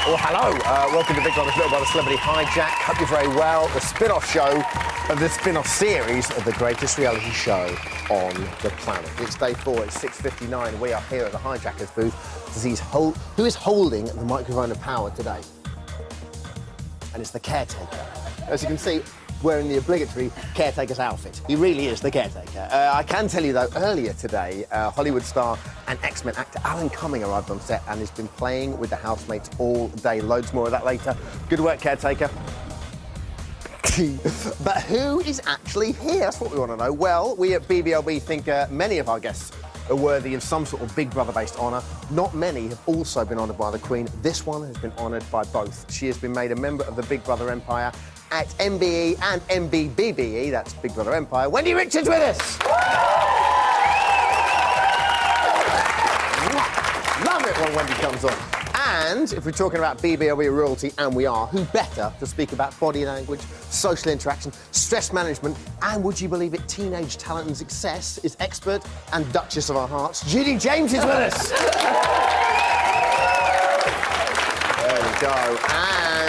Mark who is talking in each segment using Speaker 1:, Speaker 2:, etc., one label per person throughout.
Speaker 1: Well, hello. Welcome to Big Brother's Little Brother Celebrity Hijack. Hope you're very well. The spin-off show of the spin-off series of the greatest reality show on the planet. It's day 4. It's 6:59. We are here at the Hijackers booth to see who is holding the microphone of power today. And it's the caretaker. As you can see, wearing the obligatory caretaker's outfit. He really is the caretaker. I can tell you, though, earlier today, Hollywood star and X-Men actor Alan Cumming arrived on set and has been playing with the housemates all day. Loads more of that later. Good work, caretaker. But who is actually here? That's what we want to know. Well, we at BBLB think many of our guests are worthy of some sort of Big Brother-based honour. Not many have also been honoured by the Queen. This one has been honoured by both. She has been made a member of the Big Brother Empire at MBE and MBBBE, that's Big Brother Empire. Wendy Richards with us! Love it when Wendy comes on. And if we're talking about BBLB royalty, and we are, who better to speak about body language, social interaction, stress management, and would you believe it, teenage talent and success is expert and Duchess of our hearts. Judy James is with us. There we go.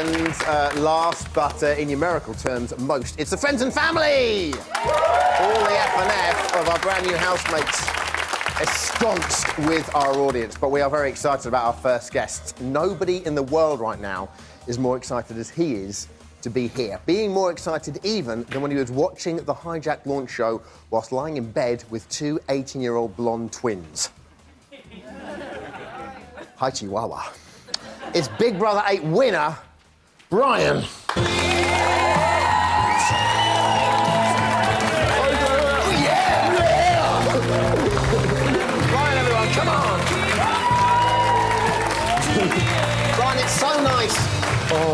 Speaker 1: And last, but in numerical terms, most, it's the friends and family! All the F&F of our brand new housemates ensconced with our audience. But we are very excited about our first guests. Nobody in the world right now is more excited as he is to be here. Being more excited even than when he was watching the Hijack launch show whilst lying in bed with two 18-year-old blonde twins. Hi, Chihuahua. It's Big Brother 8 winner, Brian. Oh, yeah! Brian, everyone, come on! Brian, it's so nice. Oh.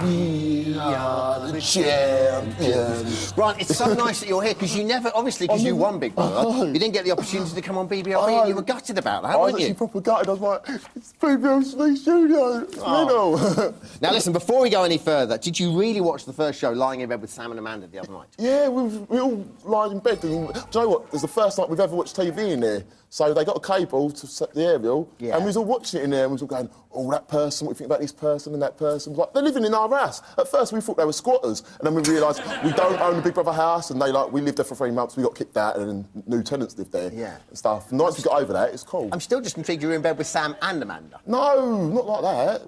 Speaker 1: We are the champions. Brian, it's so nice that you're here, because you never, obviously, because you won Big Brother, you didn't get the opportunity to come on BBLB, and you were gutted about that, weren't you?
Speaker 2: I was actually proper gutted. I was like, it's BBLB studio. Oh.
Speaker 1: Now, listen, before we go any further, did you really watch the first show lying in bed with Sam and Amanda the other night?
Speaker 2: Yeah, we all lied in bed. And, do you know what? It was the first night we've ever watched TV in there. So they got a cable to set the aerial, and we was all watching it in there, and we was all going, oh, that person, what do you think about this person and that person? Like, they're living in our house. At first, we thought they were squatters, and then we realised we don't own the Big Brother house, and we lived there for 3 months, we got kicked out, and then new tenants lived there and stuff. And once we got over that, it's cool.
Speaker 1: I'm still just intrigued you were in bed with Sam and Amanda.
Speaker 2: No, not like that.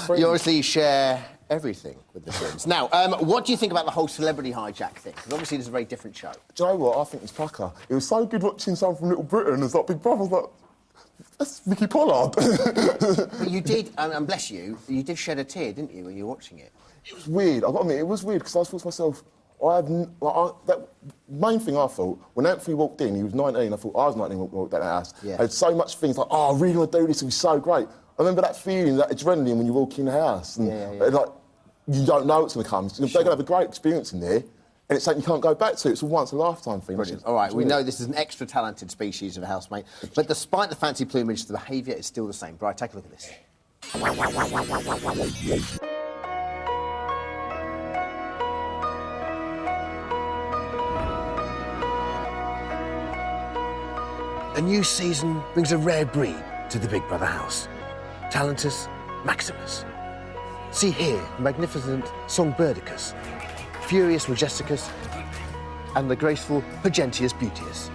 Speaker 2: No.
Speaker 1: You obviously share everything with the twins. Now, what do you think about the whole celebrity hijack thing? Because obviously it's a very different show.
Speaker 2: Do you know what? I think it's pucker. It was so good watching someone from Little Britain. It's like Big Brother. I was like, that's Vicky Pollard.
Speaker 1: But you did, and bless you, you did shed a tear, didn't you, when you were watching it?
Speaker 2: It was weird. I've got to admit, it was weird, because I thought to myself, that main thing I thought, when Anthony walked in, he was 19, I thought I was 19 when I walked out of that house. I had so much things like, oh, I really want to do this, it'll be so great. I remember that feeling, that adrenaline when you walk in the house. And, and like, you don't know what's going to come. They're going to have a great experience in there, and it's something you can't go back to. It's a once-in-a-lifetime thing.
Speaker 1: Brilliant. All right, we know this is an extra-talented species of housemate, but despite the fancy plumage, the behaviour is still the same. Brian, take a look at this. A new season brings a rare breed to the Big Brother house. Talentus Maximus. See here the magnificent Songbirdicus, Furious Majesticus, and the graceful Pagentius Beauteous.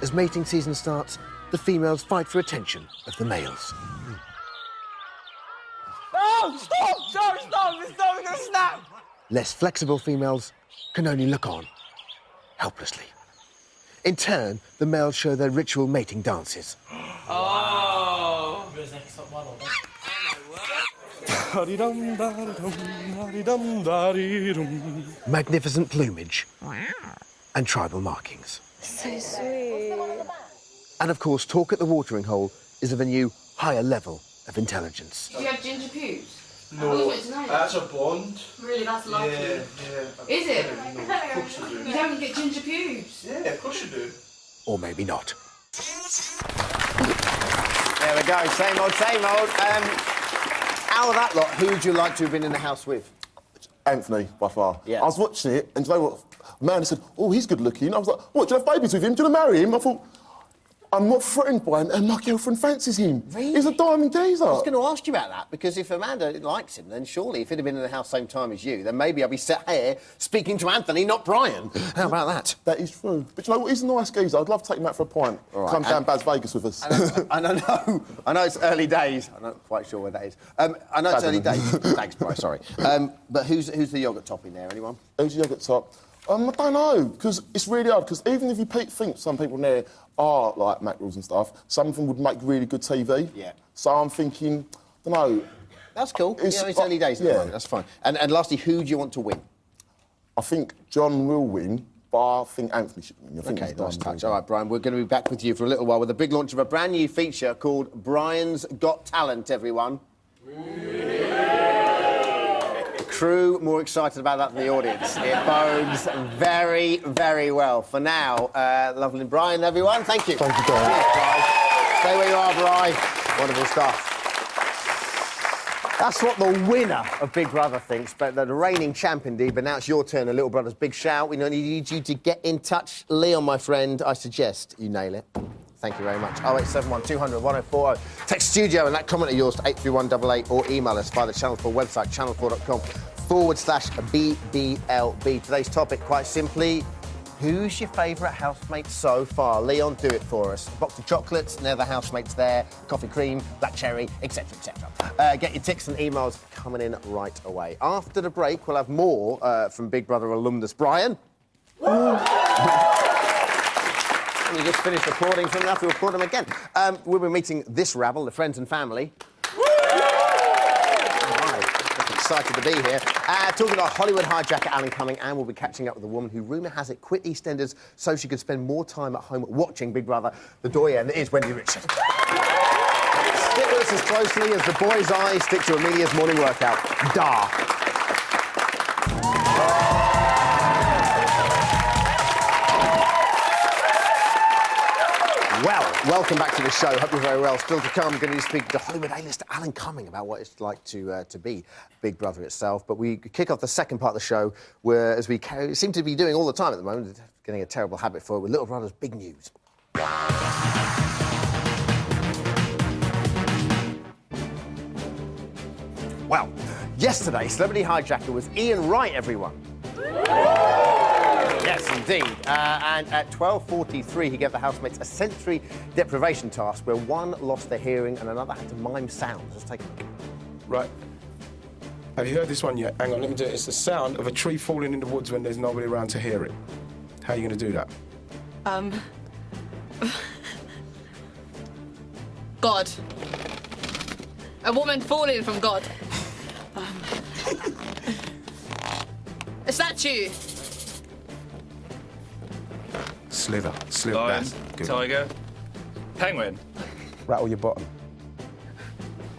Speaker 1: As mating season starts, the females fight for attention of the males.
Speaker 3: No! Stop! Stop! This dog's gonna snap!
Speaker 1: Less flexible females can only look on, helplessly. In turn, the males show their ritual mating dances.
Speaker 3: Oh!
Speaker 1: Magnificent plumage and tribal markings.
Speaker 4: So sweet.
Speaker 1: And of course, talk at the watering hole is of a new, higher level of intelligence.
Speaker 5: Do you have ginger pubes?
Speaker 6: No, that's a blonde.
Speaker 5: Really, that's lucky.
Speaker 6: Yeah.
Speaker 5: Is it?
Speaker 6: No, of course you do.
Speaker 5: You don't get ginger pubes?
Speaker 6: Yeah, of course you do.
Speaker 1: Or maybe not. There we go, same old, same old. Out of that lot, who would you like to have been in the house with?
Speaker 2: Anthony, by far.
Speaker 1: Yeah.
Speaker 2: I was watching it, and do you know what? Amanda said, oh, he's good looking. I was like, what, do you have babies with him? Do you want to marry him? I thought, I'm not threatened by him, and my girlfriend fancies him.
Speaker 1: Really?
Speaker 2: He's a diamond geezer.
Speaker 1: I was going to ask you about that, because if Amanda likes him, then surely if he'd have been in the house same time as you, then maybe I'll be sat here speaking to Anthony, not Brian. How about that?
Speaker 2: That is true. But you know what? He's a nice geezer. I'd love to take him out for a pint.
Speaker 1: Right,
Speaker 2: Come down Baz Vegas with us.
Speaker 1: I know it's early days. I'm not quite sure where that is. I know it's early days. Thanks, Brian, sorry. But who's the yoghurt topping there, anyone?
Speaker 2: Who's the yoghurt top? I don't know, because it's really hard, because even if you think some people in there are like mackerels and stuff, some of them would make really good TV.
Speaker 1: Yeah.
Speaker 2: So I'm thinking, I don't know.
Speaker 1: That's cool. It's early days at the moment, that's fine. And lastly, who do you want to win?
Speaker 2: I think John will win, but I think Anthony should win. I think
Speaker 1: OK,
Speaker 2: he's
Speaker 1: nice
Speaker 2: done.
Speaker 1: touch. All right, Brian, we're going to be back with you for a little while with the big launch of a brand new feature called Brian's Got Talent, everyone. Crew more excited about that than the audience. It bodes very, very well. For now, lovely Brian, everyone, thank you.
Speaker 2: Thank you, Brian.
Speaker 1: Cheers, Brian. Stay where you are, Brian. Wonderful stuff. That's what the winner of Big Brother thinks, but the reigning champ indeed. But now it's your turn, a Little Brother's big shout. We need you to get in touch. Leon, my friend, I suggest you nail it. Thank you very much. 0871 200 1040. Text studio and that comment of yours to 83188 or email us via the Channel 4 website, channel4.com/BBLB. Today's topic, quite simply, who's your favourite housemate so far? Leon, do it for us. Box of chocolates, and the housemates there, coffee cream, black cherry, etc., etc. Get your texts and emails coming in right away. After the break, we'll have more from Big Brother alumnus Brian. And you just finished recording from, have to record them again. We'll be meeting this rabble, the friends and family. Excited to be here. Talking about Hollywood hijacker Alan Cumming, and we'll be catching up with a woman who, rumour has it, quit EastEnders so she could spend more time at home watching Big Brother. The doyen that is Wendy Richard. Stick with us as closely as the boys' eyes stick to Amelia's morning workout. Da. Well, welcome back to the show. Hope you're very well. Still to come, going to be speaking to Hollywood A-lister Alan Cumming about what it's like to be Big Brother itself. But we kick off the second part of the show, where, as we seem to be doing all the time at the moment, getting a terrible habit for it, with Little Brother's big news. Well, yesterday, Celebrity Hijacker was Ian Wright, everyone. Yes, indeed. And at 12:43, he gave the housemates a sensory deprivation task where one lost their hearing and another had to mime sounds. Let's take a look.
Speaker 4: Right. Have you heard this one yet? Hang on, let me do it. It's the sound of a tree falling in the woods when there's nobody around to hear it. How are you going to do that?
Speaker 7: God. A woman falling from God. A statue.
Speaker 4: Slither.
Speaker 6: Lion,
Speaker 4: That's good.
Speaker 6: tiger, penguin.
Speaker 4: Rattle your bottom.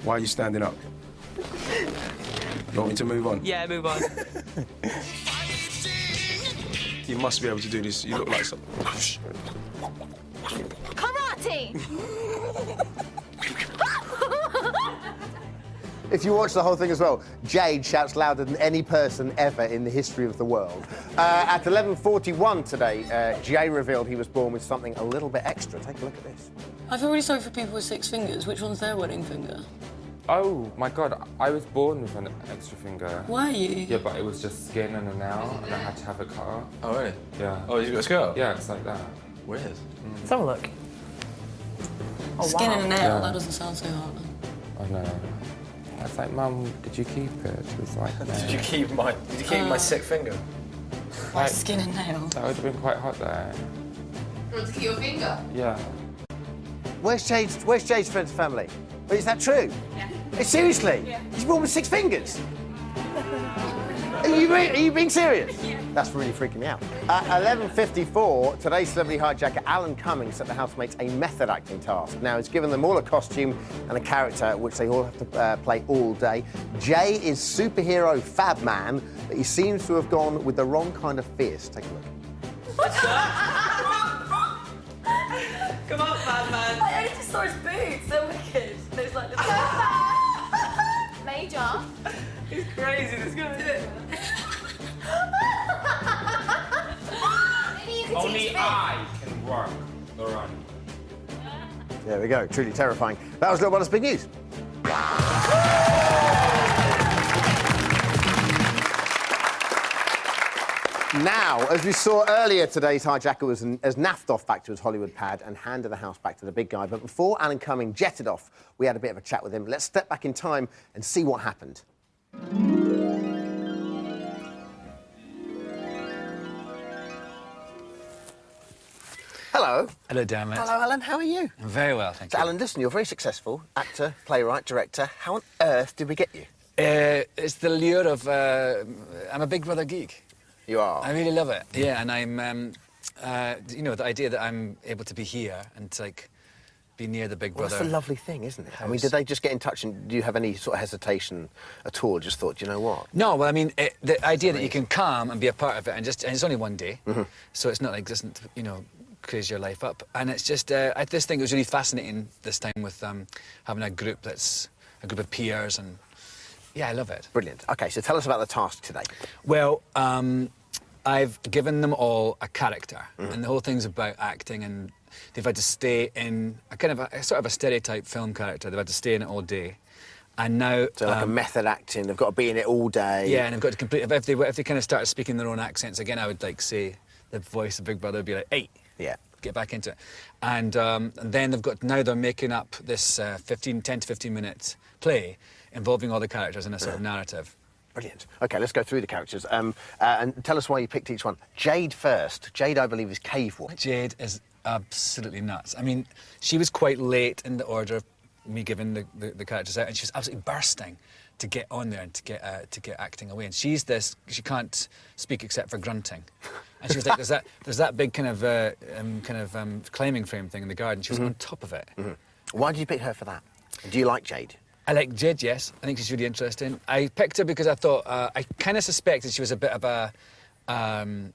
Speaker 4: Why are you standing up? You want me to move on?
Speaker 3: Yeah, move on.
Speaker 4: You must be able to do this. You look like some...
Speaker 7: Karate.
Speaker 1: If you watch the whole thing as well, Jade shouts louder than any person ever in the history of the world. At 11:41 today, Jay revealed he was born with something a little bit extra. Take a look at this.
Speaker 8: I feel really sorry for people with 6 fingers. Which one's their wedding finger?
Speaker 9: Oh my god, I was born with an extra finger.
Speaker 8: Were you?
Speaker 9: Yeah, but it was just skin and a nail, and I had to have it cut off.
Speaker 6: Oh, really?
Speaker 9: Yeah.
Speaker 6: Oh, you got a scar?
Speaker 9: Yeah, it's like that.
Speaker 6: Weird.
Speaker 3: Let's have a look. Oh,
Speaker 8: Skin
Speaker 3: wow.
Speaker 8: and a nail,
Speaker 9: Yeah.
Speaker 8: that doesn't sound so hard.
Speaker 9: Oh no. I was like, Mum, did you keep it? She was like, no.
Speaker 6: Did you keep my sick finger?
Speaker 8: Like skin and nail.
Speaker 9: That would have been quite hot there.
Speaker 5: You want to keep your finger?
Speaker 9: Yeah.
Speaker 1: Where's Jade's friends and family? Is that true?
Speaker 5: Yeah.
Speaker 1: Seriously?
Speaker 5: Yeah.
Speaker 1: He's born with 6 fingers? Are you being serious?
Speaker 5: Yeah.
Speaker 1: That's really freaking me out. At 11:54, today's Celebrity Hijacker Alan Cumming set the housemates a method acting task. Now, he's given them all a costume and a character which they all have to play all day. Jay is superhero Fab Man, but he seems to have gone with the wrong kind of fierce. Take a look.
Speaker 5: Come on, Batman.
Speaker 7: I only just saw his boots. They're wicked. There's like little... Major.
Speaker 5: He's crazy, this guy.
Speaker 7: Maybe you could
Speaker 9: Only
Speaker 7: teach me.
Speaker 9: I can work the run.
Speaker 1: There we go, truly terrifying. That was Little Brother's Big News. Now, as we saw earlier, today's hijacker was as naffed off back to his Hollywood pad and handed the house back to the big guy. But before Alan Cumming jetted off, we had a bit of a chat with him. Let's step back in time and see what happened. Hello.
Speaker 10: Hello, Dermot.
Speaker 1: Hello, Alan. How are you?
Speaker 10: I'm very well, thank
Speaker 1: So,
Speaker 10: you.
Speaker 1: Alan, listen, you're very successful. Actor, playwright, director. How on earth did we get you?
Speaker 10: It's the lure of... I'm a Big Brother geek.
Speaker 1: You are?
Speaker 10: I really love it, yeah, and I'm... you know, the idea that I'm able to be here and, like, be near the Big
Speaker 1: Well,
Speaker 10: Brother...
Speaker 1: that's a lovely thing, isn't it? I mean,
Speaker 10: house.
Speaker 1: did they just get in touch and do you have any sort of hesitation at all? Just thought, do you know what?
Speaker 10: No, well, I mean, the idea that you can come and be a part of it and it's only one day, so it's not like, doesn't, you know, craze your life up. And it's just, I just think it was really fascinating this time with having a group that's a group of peers and, yeah, I love it.
Speaker 1: Brilliant. OK, so tell us about the task today.
Speaker 10: Well, I've given them all a character, and the whole thing's about acting, and they've had to stay in a kind of a sort of a stereotype film character. They've had to stay in it all day, and now
Speaker 1: So like a method acting, they've got to be in it all day.
Speaker 10: yeah, and they've got to complete. If they kind of started speaking their own accents again, I would like say the voice of Big Brother would be like, "Hey,
Speaker 1: Yeah.
Speaker 10: get back into it," and then they're making up this 10 to 15 minute play involving all the characters in a sort of narrative.
Speaker 1: Brilliant. OK, let's go through the characters and tell us why you picked each one. Jade first. Jade, I believe, is cave woman.
Speaker 10: Jade is absolutely nuts. I mean, she was quite late in the order of me giving the characters out, and she was absolutely bursting to get on there and to get acting away. And she can't speak except for grunting. And she was like, there's that big kind of climbing frame thing in the garden. She was on top of it.
Speaker 1: Why did you pick her for that? Do you like Jade?
Speaker 10: I like Jade, yes. I think she's really interesting. I picked her because I thought I kind of suspected she was a bit of a kind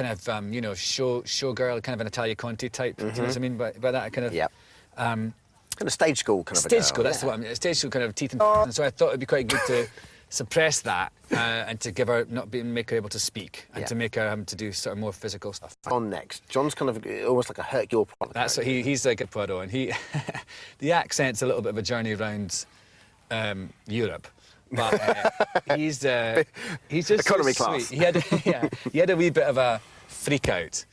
Speaker 10: of you know, showgirl, kind of an Italia Conti type. Do you know what I mean by that? Kind of
Speaker 1: Yeah. Kind of stage school kind of a
Speaker 10: stage
Speaker 1: girl,
Speaker 10: school. That's
Speaker 1: yeah.
Speaker 10: what I mean. Stage school kind of teeth and so I thought it'd be quite good to suppress that and to give her make her able to speak and to make her having to do sort of more physical stuff.
Speaker 1: On next. John's kind of almost like a Hercule Poirot.
Speaker 10: That's what he's like a Poirot, and he the accent's a little bit of a journey around Europe. But he's just
Speaker 1: economy
Speaker 10: so
Speaker 1: class.
Speaker 10: sweet. He had a wee bit of a freak out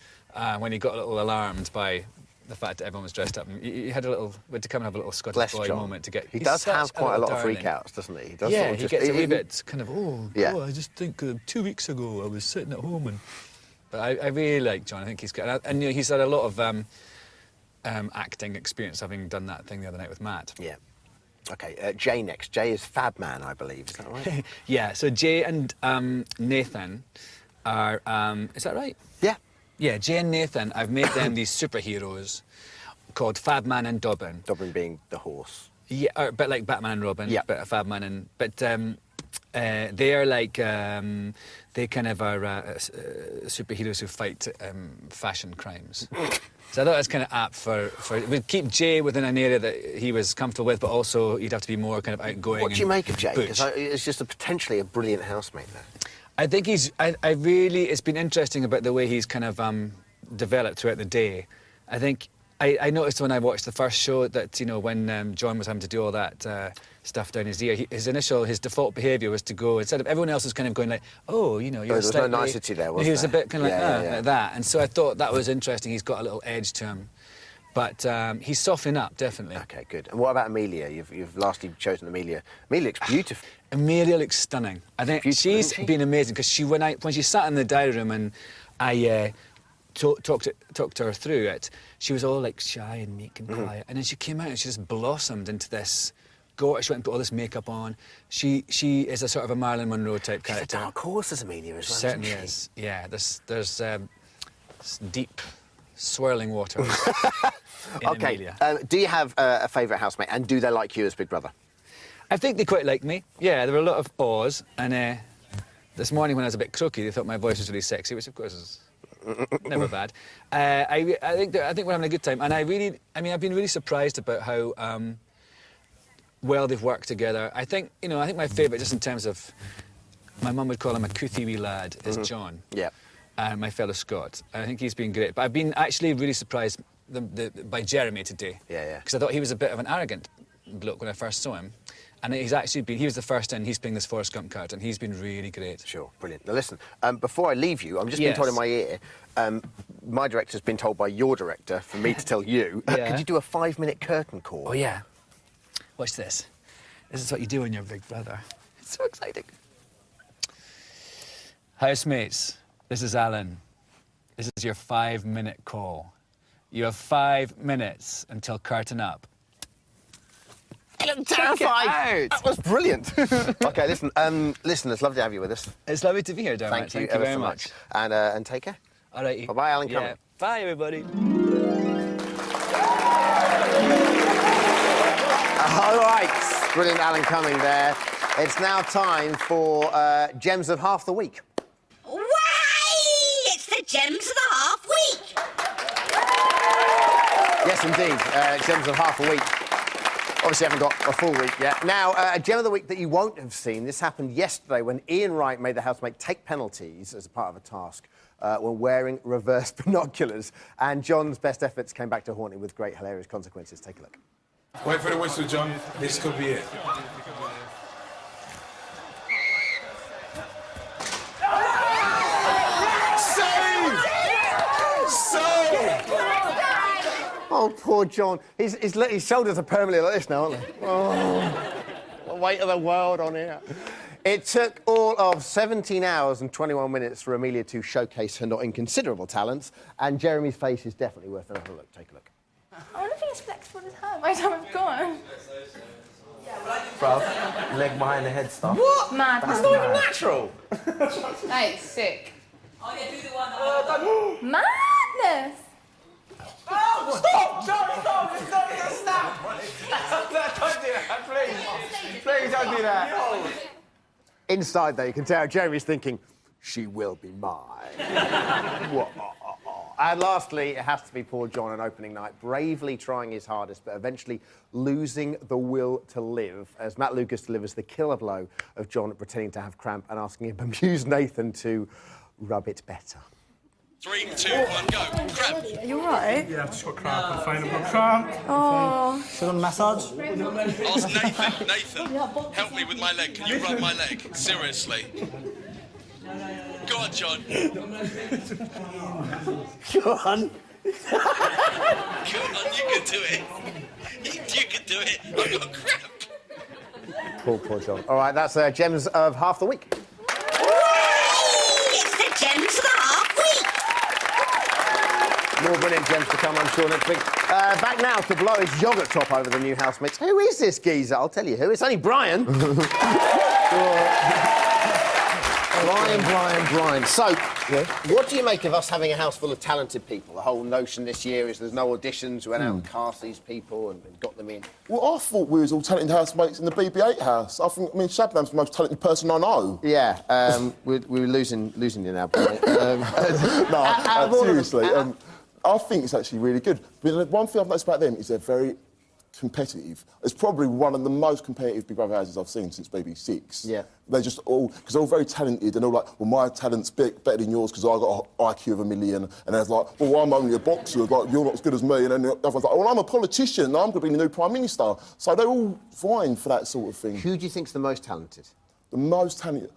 Speaker 10: when he got a little alarmed by the fact that everyone was dressed up. He had to come and have a little Scottish
Speaker 1: Bless
Speaker 10: boy
Speaker 1: John.
Speaker 10: moment to get.
Speaker 1: He
Speaker 10: he's
Speaker 1: does
Speaker 10: such
Speaker 1: have quite a lot of
Speaker 10: darling.
Speaker 1: freakouts, doesn't he? He does
Speaker 10: Yeah,
Speaker 1: sort of
Speaker 10: he
Speaker 1: just,
Speaker 10: gets a wee bit kind of,
Speaker 1: Yeah.
Speaker 10: I just think 2 weeks ago I was sitting at home and... But I really like John. I think he's good. And you know, he's had a lot of acting experience, having done that thing the other night with Matt.
Speaker 1: Yeah. OK, Jay next. Jay is Fab Man, I believe. Is that right?
Speaker 10: Yeah, so Jay and Nathan are... is that right?
Speaker 1: Yeah.
Speaker 10: Yeah, Jay and Nathan, I've made them these superheroes called Fabman and Dobbin.
Speaker 1: Dobbin being the horse.
Speaker 10: Yeah, a bit like Batman and Robin,
Speaker 1: Yeah.
Speaker 10: but Fabman and... But they are like... they kind of are superheroes who fight fashion crimes. So I thought it was kind of apt for... We'd keep Jay within an area that he was comfortable with, but also he'd have to be more kind of outgoing.
Speaker 1: What do you make of Jay?
Speaker 10: butch.
Speaker 1: Because it's just potentially a brilliant housemate there.
Speaker 10: I think he's... I really... It's been interesting about the way he's kind of developed throughout the day. I think... I noticed when I watched the first show that, you know, when John was having to do all that stuff down his ear, his default behaviour was to go, instead of everyone else was kind of going like, oh, you know, you're
Speaker 1: there was no nicety there, was
Speaker 10: He was
Speaker 1: there?
Speaker 10: a bit kind of
Speaker 1: Yeah.
Speaker 10: like that. And so I thought that was interesting. He's got a little edge to him. But he's softening up, definitely.
Speaker 1: OK, good. And what about Amelia? You've lastly chosen Amelia. Amelia looks beautiful.
Speaker 10: Amelia looks stunning. I think
Speaker 1: Beautiful,
Speaker 10: she's
Speaker 1: isn't she?
Speaker 10: been amazing because when she sat in the diary room and I talked to her through it, she was all like shy and meek and quiet, and then she came out and she just blossomed into this. She went and put all this makeup on. She is a sort of a Marilyn Monroe type
Speaker 1: She's a
Speaker 10: character.
Speaker 1: dark horse as Amelia as well,
Speaker 10: Certainly
Speaker 1: isn't she?
Speaker 10: is. Yeah, there's deep, swirling waters in
Speaker 1: OK,
Speaker 10: Amelia.
Speaker 1: do you have a favourite housemate, and do they like you as Big Brother?
Speaker 10: I think they quite like me. Yeah, there were a lot of awes, and this morning when I was a bit croaky, they thought my voice was really sexy, which of course is never bad. I think we're having a good time, and I've been really surprised about how well they've worked together. I think my favourite, just in terms of, my mum would call him a coothy wee lad, is John.
Speaker 1: Yeah.
Speaker 10: My fellow Scot. I think he's been great, but I've been actually really surprised by Jeremy today.
Speaker 1: Yeah.
Speaker 10: Because I thought he was a bit of an arrogant bloke when I first saw him. And he was the first in, he's playing this Forrest Gump card, and he's been really great.
Speaker 1: Sure, brilliant. Now listen, before I leave you, I'm just being told in my ear, my director's been told by your director for me to tell you, could you do a 5-minute curtain call?
Speaker 10: Oh, yeah. Watch this. This is what you do when you're Big Brother. It's so exciting. Housemates, this is Alan. This is your 5-minute call. You have 5 minutes until curtain up.
Speaker 1: I'm terrified. That was brilliant. OK, listen, it's lovely to have you with us.
Speaker 10: It's lovely to be here, Dermot.
Speaker 1: Thank you very much. And take care.
Speaker 10: All right.
Speaker 1: Bye-bye, Alan Cumming.
Speaker 10: Bye, everybody.
Speaker 1: All right, brilliant Alan Cumming there. It's now time for Gems of Half the Week.
Speaker 11: Way! It's the Gems of the Half Week.
Speaker 1: Yes, indeed, Gems of Half a Week. Obviously, haven't got a full week yet. Now, a gem of the week that you won't have seen. This happened yesterday when Ian Wright made the housemate take penalties as a part of a task when wearing reverse binoculars. And John's best efforts came back to haunt him with great, hilarious consequences. Take a look.
Speaker 4: Wait for the whistle, John. This could be it.
Speaker 1: Oh, poor John. His shoulders are permanently like this now, aren't they? Oh, the weight of the world on here. It took all of 17 hours and 21 minutes for Amelia to showcase her not inconsiderable talents, and Jeremy's face is definitely worth another look. Take a look.
Speaker 5: I want to be as flexible as her by the time I've gone.
Speaker 12: Bruv, leg behind the head stuff.
Speaker 5: What? Mad.
Speaker 12: That's not even natural.
Speaker 5: That is sick.
Speaker 6: Oh, yeah, do the one.
Speaker 5: Madness!
Speaker 3: Oh, stop! Stop! It's not gonna snap! Don't do that, please. Please don't do that.
Speaker 1: Inside, though, you can tell Jeremy's thinking, she will be mine. What? And lastly, it has to be poor John on opening night, bravely trying his hardest, but eventually losing the will to live, as Matt Lucas delivers the killer blow of John pretending to have cramp and asking a bemused Nathan to rub it better.
Speaker 13: 3, 2, 1, go. Cramp.
Speaker 5: Are you alright?
Speaker 3: Yeah, I've just got cramp. I'm fine. I've got cramp.
Speaker 5: Oh.
Speaker 12: Should I massage?
Speaker 13: Ask Nathan, help me with my leg. Can you rub my leg? Seriously. Go on, John.
Speaker 12: Go on.
Speaker 13: Come on, you can do it. You can do it. I've got cramp.
Speaker 1: Poor John. All right, that's Gems of Half the Week.
Speaker 11: It's the Gems of the Half Week.
Speaker 1: More brilliant gems to come, I'm sure, next week. Back now to blow his yoghurt top over the new housemates. Who is this geezer? I'll tell you who. It's only Brian. Brian. So, what do you make of us having a house full of talented people? The whole notion this year is there's no auditions. We went out and cast these people and got them in.
Speaker 2: Well, I thought we was all talented housemates in the BB8 house. Shabnam's the most talented person I know.
Speaker 1: Yeah, we're losing you now, Brian.
Speaker 2: Seriously. I think it's actually really good. But one thing I've noticed about them is they're very competitive. It's probably one of the most competitive Big Brother houses I've seen since BB6.
Speaker 1: Yeah.
Speaker 2: They're just all, because they're all very talented, and they're all like, well, my talent's better than yours because I got an IQ of 1 million. And they're like, well, I'm only a boxer, like, you're not as good as me. And then the other one's like, well, I'm a politician, and I'm going to be the new Prime Minister. So they're all vying for that sort of thing.
Speaker 1: Who do you think's the most talented?
Speaker 2: The most talented?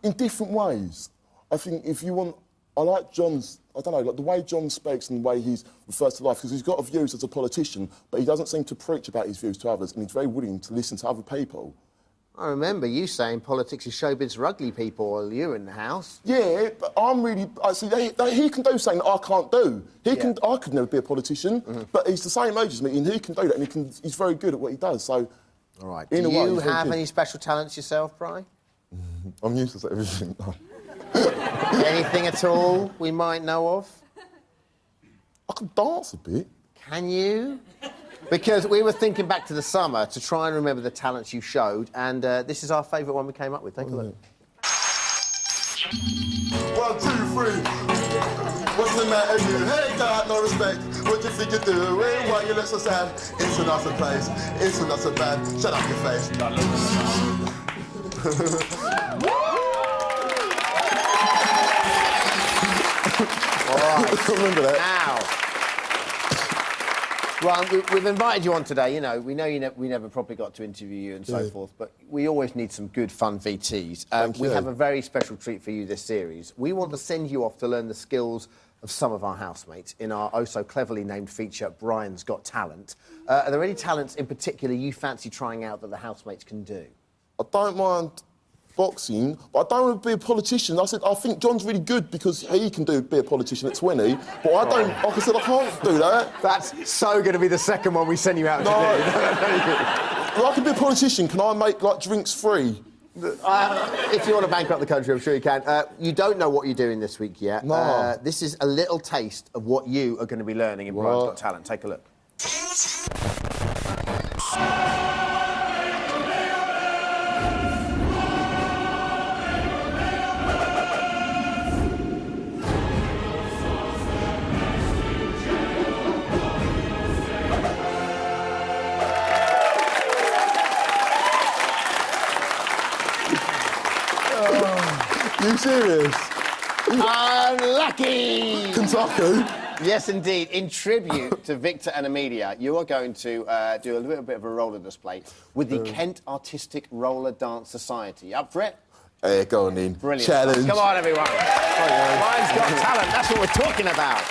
Speaker 2: In different ways. I think if you want, I like John's, I don't know, like the way John speaks and the way he refers to life, because he's got views as a politician, but he doesn't seem to preach about his views to others, and he's very willing to listen to other people.
Speaker 1: I remember you saying politics is showbiz for ugly people while you were in the house.
Speaker 2: Yeah, but I'm really... he can do something that I can't do. I could never be a politician, but he's the same age as me, and he can do that, and he's very good at what he does, so...
Speaker 1: All right. Do you have any special talents yourself, Brian?
Speaker 2: I'm useless at everything.
Speaker 1: Anything at all we might know of?
Speaker 2: I can dance a bit.
Speaker 1: Can you? Because we were thinking back to the summer to try and remember the talents you showed, and this is our favourite one we came up with. Take a look.
Speaker 2: 1, 2, 3. What's the matter you? Hey, God, no respect. What you think you're doing? Why you look so sad? It's not a place. It's not so bad. Shut up your face.
Speaker 1: All right.
Speaker 2: Remember that.
Speaker 1: Now, Well, we've invited you on today. You know, we know we never properly got to interview you and so forth, but we always need some good, fun VTs. We have a very special treat for you this series. We want to send you off to learn the skills of some of our housemates in our oh-so-cleverly named feature, Brian's Got Talent. Are there any talents in particular you fancy trying out that the housemates can do?
Speaker 2: I don't mind boxing, but I don't want to be a politician. I said, I think John's really good because he can be a politician at 20, but I don't, like I said, I can't do that.
Speaker 1: That's so going to be the second one we send you out to do.
Speaker 2: Well, I can be a politician. Can I make, like, drinks free?
Speaker 1: If you want to bankrupt the country, I'm sure you can. You don't know what you're doing this week yet.
Speaker 2: No.
Speaker 1: This is a little taste of what you are going to be learning in Brian's Got Talent. Take a look.
Speaker 2: You serious?
Speaker 1: Unlucky!
Speaker 2: Kentucky?
Speaker 1: Yes, indeed. In tribute to Victor and Amelia, you are going to do a little bit of a roller display with the Kent Artistic Roller Dance Society. Up for it?
Speaker 2: Hey, go on in.
Speaker 1: Brilliant.
Speaker 2: Challenge.
Speaker 1: Come on, everyone. Brian's Got Talent. That's what we're talking about.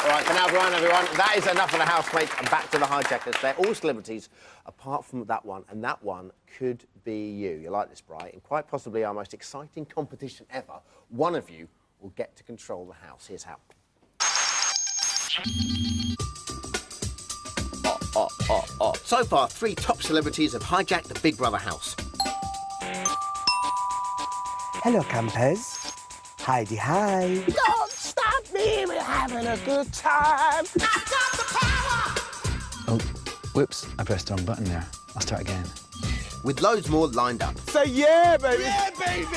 Speaker 1: All right, for now, Brian, everyone, that is enough of the housemates. And back to the hijackers. They're all celebrities, apart from that one, and that one could be you. You like this, Brian? In quite possibly our most exciting competition ever, one of you will get to control the house. Here's how. So far, 3 top celebrities have hijacked the Big Brother house.
Speaker 14: Hello, campers. Heidi, hi.
Speaker 3: Don't stop me, we're having a good time. I've got the power!
Speaker 10: Oh, whoops, I pressed the wrong button there. I'll start again.
Speaker 1: With loads more lined up.
Speaker 3: Say yeah, baby!
Speaker 1: Yeah, baby!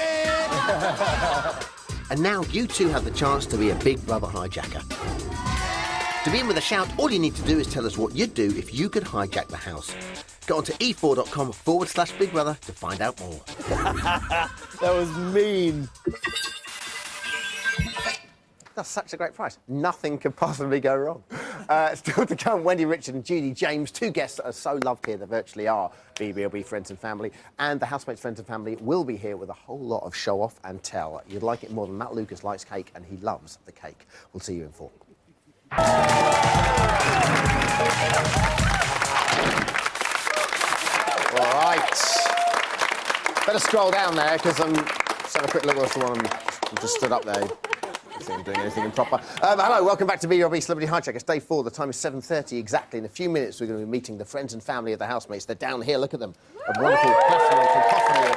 Speaker 1: And now you two have the chance to be a Big Brother hijacker. To be in with a shout, all you need to do is tell us what you'd do if you could hijack the house. Go on to e4.com/Big Brother to find out more.
Speaker 3: That was mean.
Speaker 1: That's such a great prize. Nothing could possibly go wrong. Still to come, Wendy Richard and Judy James, 2 guests that are so loved here, they virtually are BBLB friends and family. And the housemates, friends and family will be here with a whole lot of show off and tell. You'd like it more than Matt Lucas likes cake, and he loves the cake. We'll see you in 4. All right. Better scroll down there, because just have a quick look at the one I'm just stood up there. I think I'm doing anything improper. Hello, welcome back to BBLB Celebrity Hijackers, day 4. The time is 7:30 exactly. In a few minutes, we're going to be meeting the friends and family of the housemates. They're down here, look at them. A wonderful plethora and cacophony of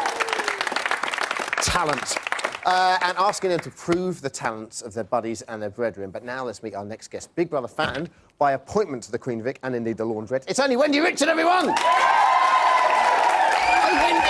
Speaker 1: talent. And asking them to prove the talents of their buddies and their brethren. But now let's meet our next guest, Big Brother fan, by appointment to the Queen Vic and indeed the Laundrette. It's only Wendy Richard, everyone! Hi, Wendy!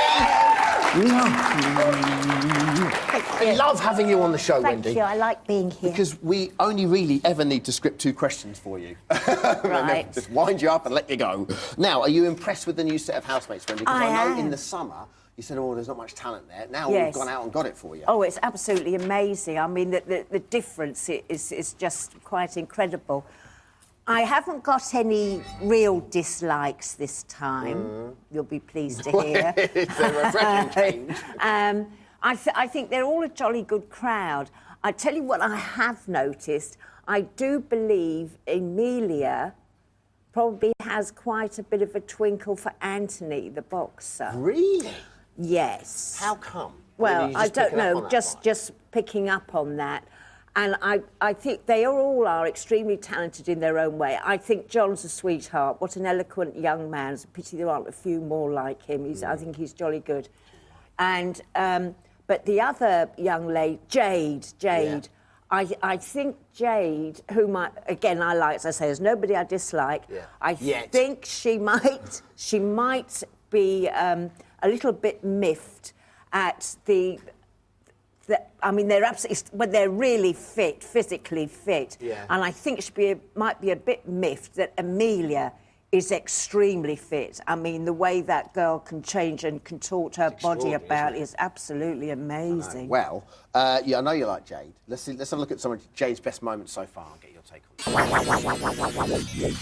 Speaker 1: I love having you on the show, Wendy.
Speaker 15: Thank you, I like being here.
Speaker 1: Because we only really ever need to script 2 questions for you.
Speaker 15: Right.
Speaker 1: Just wind you up and let you go. Now, are you impressed with the new set of housemates, Wendy? Because I know in the summer you said, oh, there's not much talent there. Now we've gone out and got it for you.
Speaker 15: Oh, it's absolutely amazing. I mean, the difference is just quite incredible. I haven't got any real dislikes this time. You'll be pleased to hear.
Speaker 1: It's a refreshing change.
Speaker 15: I think they're all a jolly good crowd. I tell you what I have noticed. I do believe Amelia probably has quite a bit of a twinkle for Anthony, the boxer.
Speaker 1: Really?
Speaker 15: Yes.
Speaker 1: How come?
Speaker 15: Well, I don't know, just picking up on that. And I think they all are extremely talented in their own way. I think John's a sweetheart. What an eloquent young man. It's a pity there aren't a few more like him. I think he's jolly good. And, but the other young lady, Jade. Yeah. I think Jade, whom I like, as I say, there's nobody I dislike. Yeah. I think she might be a little bit miffed at I mean, they're absolutely, but they're really fit, physically fit. Yeah. And I think she might be a bit miffed that Amelia is extremely fit. I mean, the way that girl can change and contort her body about is absolutely amazing.
Speaker 1: Well, I know you like Jade. Let's have a look at some of Jade's best moments so far and get your take on it.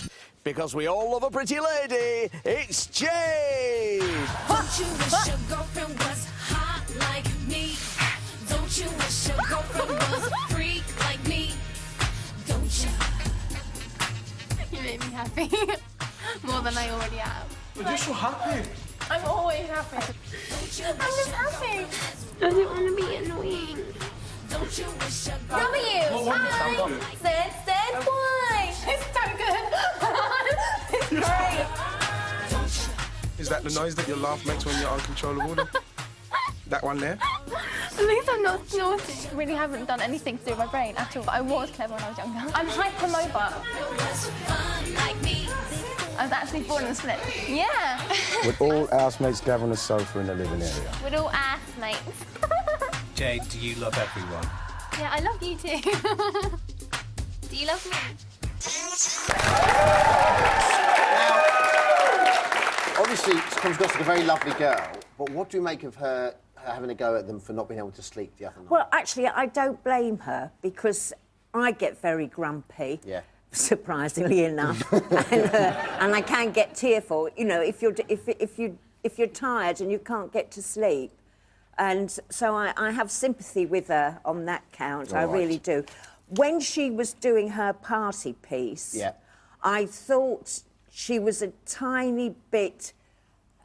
Speaker 16: Because we all love a pretty lady, it's Jade!
Speaker 17: Don't you wish your girlfriend was hot like me? Don't you wish your girlfriend was a freak like me? Don't you?
Speaker 5: You make me happy. More than I already am.
Speaker 4: But you're so happy.
Speaker 5: I'm always happy. I'm just happy. I don't want to be annoying.
Speaker 17: Don't you wish your
Speaker 5: How are you? Hi. Sid, why? It's so good. It's great.
Speaker 4: Is that the noise that your laugh makes when you're uncontrollable? That one there?
Speaker 5: At least I'm not naughty. I really haven't done anything to do with my brain at all. But I was clever when I was younger. I'm hypermobile. I was actually born in a split. Yeah.
Speaker 9: Would all housemates gather on a sofa in the living area?
Speaker 5: We're all ass-mates.
Speaker 12: Jade, do you love everyone?
Speaker 5: Yeah, I love you too. Do you love me?
Speaker 1: Obviously, Tom's got a very lovely girl, but what do you make of her having a go at them for not being able to sleep the other night?
Speaker 15: Well, actually, I don't blame her because I get very grumpy.
Speaker 1: Yeah.
Speaker 15: Surprisingly enough, and I can get tearful. You know, if you're tired and you can't get to sleep, and so I have sympathy with her on that count. I really do. When she was doing her party piece,
Speaker 1: yeah,
Speaker 15: I thought she was a tiny bit.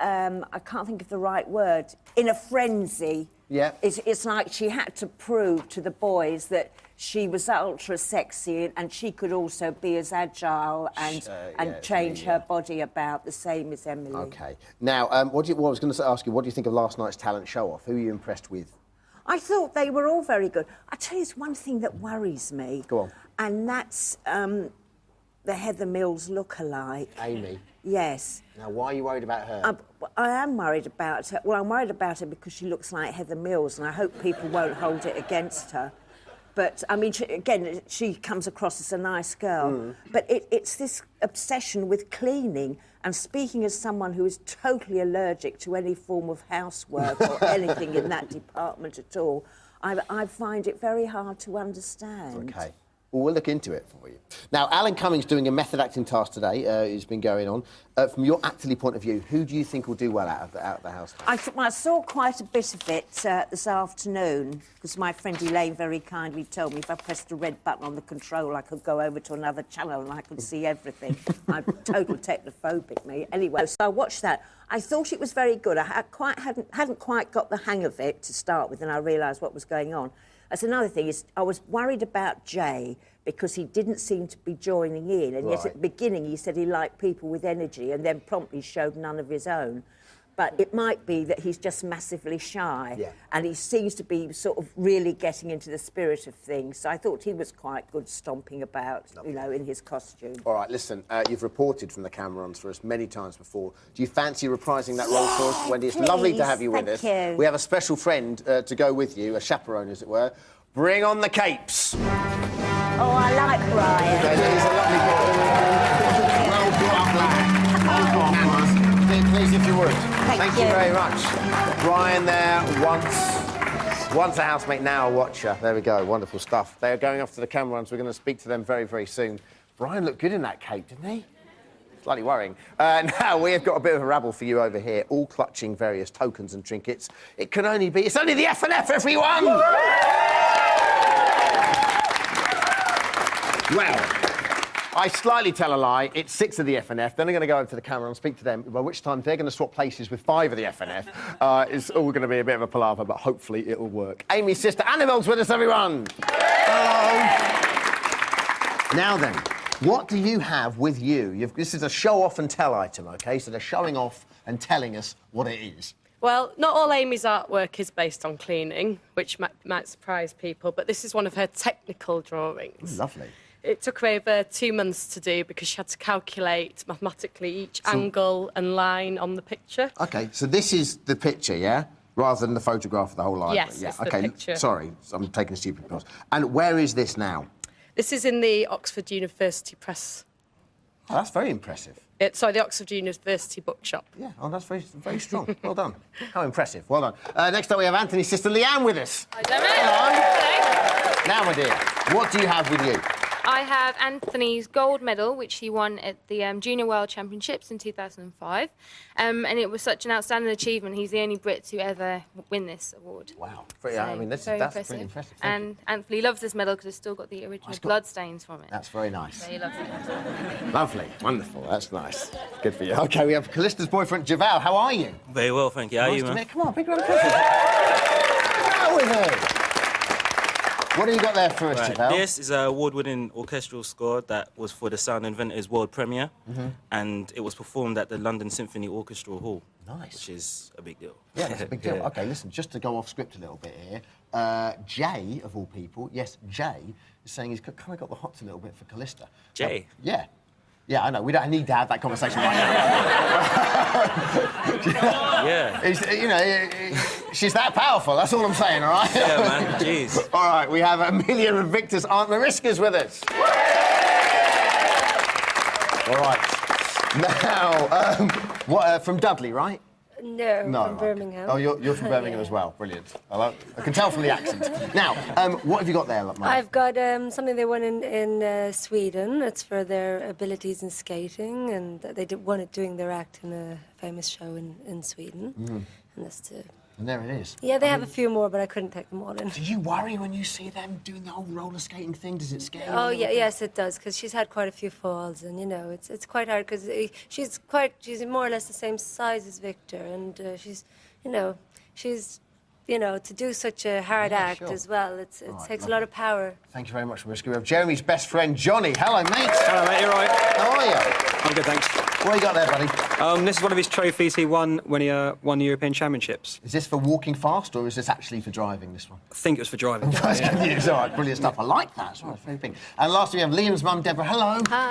Speaker 15: I can't think of the right word. In a frenzy.
Speaker 1: Yeah.
Speaker 15: It's like she had to prove to the boys that she was ultra sexy and she could also be as agile and change her body about the same as Emily.
Speaker 1: OK. Now, what I was going to ask you, what do you think of last night's talent show-off? Who are you impressed with?
Speaker 15: I thought they were all very good. I tell you, there's one thing that worries me.
Speaker 1: Go on.
Speaker 15: And that's the Heather Mills look-alike.
Speaker 1: Amy?
Speaker 15: Yes.
Speaker 1: Now, why are you worried about her?
Speaker 15: I am worried about her. Well, I'm worried about her because she looks like Heather Mills, and I hope people won't hold it against her. But, I mean, she comes across as a nice girl. But it's this obsession with cleaning. And speaking as someone who is totally allergic to any form of housework or anything in that department at all, I find it very hard to understand.
Speaker 1: OK. Well, we'll look into it for you. Now, Alan Cummings doing a method acting task today, who's been going on. From your actorly point of view, who do you think will do well out of the house?
Speaker 15: I saw quite a bit of it this afternoon, because my friend Elaine very kindly told me if I pressed the red button on the control, I could go over to another channel and I could see everything. I'm total technophobic, me. Anyway, so I watched that. I thought it was very good. I hadn't quite got the hang of it to start with, and I realised what was going on. That's another thing, is I was worried about Jay because he didn't seem to be joining in. And yes, at the beginning he said he liked people with energy and then promptly showed none of his own. But it might be that he's just massively shy. And he seems to be sort of really getting into the spirit of things. So I thought he was quite good stomping about, you know, in his costume.
Speaker 1: All right, listen, you've reported from the camerons for us many times before. Do you fancy reprising that role for us, Wendy? It's lovely to have you with us.
Speaker 15: Thank you.
Speaker 1: We have a special friend to go with you, a chaperone, as it were. Bring on the capes.
Speaker 15: Oh, I like Brian.
Speaker 1: Okay, he's a lovely boy. Well brought up, lad. Please, if you would. Thank you very much. Brian there, once a housemate, now a watcher. There we go, wonderful stuff. They are going off to the camerons. We're going to speak to them very, very soon. Brian looked good in that cape, didn't he? Slightly worrying. Now, we have got a bit of a rabble for you over here, all clutching various tokens and trinkets. It can only be... It's only the F&F, everyone! Well... I slightly tell a lie. It's 6 of the F&F. Then I'm going to go over to the camera and speak to them, by which time they're going to swap places with 5 of the F&F. It's all going to be a bit of a palaver, but hopefully it'll work. Amy's sister Annabelle's with us, everyone. Hello. Now then, what do you have with you? This is a show-off and tell item, OK? So they're showing off and telling us what it is.
Speaker 18: Well, not all Amy's artwork is based on cleaning, which might surprise people, but this is one of her technical drawings.
Speaker 1: Ooh, lovely.
Speaker 18: It took her over 2 months to do because she had to calculate mathematically each angle and line on the picture.
Speaker 1: OK, so this is the picture, yeah? Rather than the photograph of the whole library?
Speaker 18: Yes,
Speaker 1: yeah.
Speaker 18: it's the picture.
Speaker 1: Sorry, I'm taking a stupid pause. And where is this now?
Speaker 18: This is in the Oxford University Press.
Speaker 1: Oh, that's very impressive.
Speaker 18: Sorry, the Oxford University Bookshop.
Speaker 1: Yeah, oh, that's very, very strong. Well done. How impressive. Well done. Next up, we have Anthony's sister, Leanne, with us.
Speaker 18: Hi, Derek.
Speaker 1: Hello. Now, my dear, what do you have with you?
Speaker 18: I
Speaker 19: I have Anthony's gold medal, which he won at the Junior World Championships in 2005. And it was such an outstanding achievement. He's the only Brit to ever win this award.
Speaker 1: Wow. I mean, that's pretty impressive.
Speaker 19: And Anthony loves this medal because it's still got the original blood stains from it.
Speaker 1: That's very nice.
Speaker 19: So he loves it.
Speaker 1: Lovely. Wonderful. That's nice. Good for you. OK, we have Callista's boyfriend, Javal. How are you?
Speaker 20: Very well, thank you. How are you,
Speaker 1: Nice to
Speaker 20: man?
Speaker 1: meet- Come on, big round of applause. How with her? What have you got there for us,
Speaker 20: Right,
Speaker 1: Javal?
Speaker 20: this is an award-winning orchestral score that was for the Sound Inventors world premiere, and it was performed at the London Symphony Orchestral Hall.
Speaker 1: Nice.
Speaker 20: Which is a big deal.
Speaker 1: Yeah, that's a big deal.
Speaker 20: Yeah.
Speaker 1: OK, listen, just to go off script a little bit here, Jay, of all people, yes, Jay, is saying he's kind of got the hots a little bit for Callista.
Speaker 20: Jay?
Speaker 1: Yeah. Yeah, I know. We don't need to have that conversation right now.
Speaker 20: Yeah.
Speaker 1: You know, she's that powerful. That's all I'm saying, all right?
Speaker 20: Yeah, man. Jeez.
Speaker 1: All right, we have Amelia and Victor's Aunt Marisca's with us. All right. Now, what, from Dudley, right?
Speaker 21: No, from
Speaker 1: right.
Speaker 21: Birmingham.
Speaker 1: Oh, you're from Birmingham as well. Brilliant. I can tell from the accent. Now, what have you got there, Mike?
Speaker 21: I've got something they won in Sweden. It's for their abilities in skating, and they won it doing their act in a famous show in Sweden. And that's to...
Speaker 1: And there it is.
Speaker 21: Yeah, they have a few more, but I couldn't take them all in.
Speaker 1: Do you worry when you see them doing the whole roller skating thing? Does it scare you?
Speaker 21: Oh yeah, yes it does, because she's had quite a few falls, and you know it's quite hard because she's more or less the same size as Victor, and she's to do such a hard act as well. It takes a lot of power.
Speaker 1: Thank you very much, Mariska. We have Jeremy's best friend, Johnny. Hello, mate.
Speaker 22: Hello, mate. You all right?
Speaker 1: How are you?
Speaker 22: I'm good, thanks.
Speaker 1: What you got there, buddy?
Speaker 22: This is one of his trophies he won when he won the European Championships.
Speaker 1: Is this for walking fast, or is this actually for driving, this one?
Speaker 22: I think it was for driving.
Speaker 1: That's good news. All right, brilliant stuff. I like that. It's very big. And lastly, we have Liam's mum, Deborah. Hello.
Speaker 21: Hi.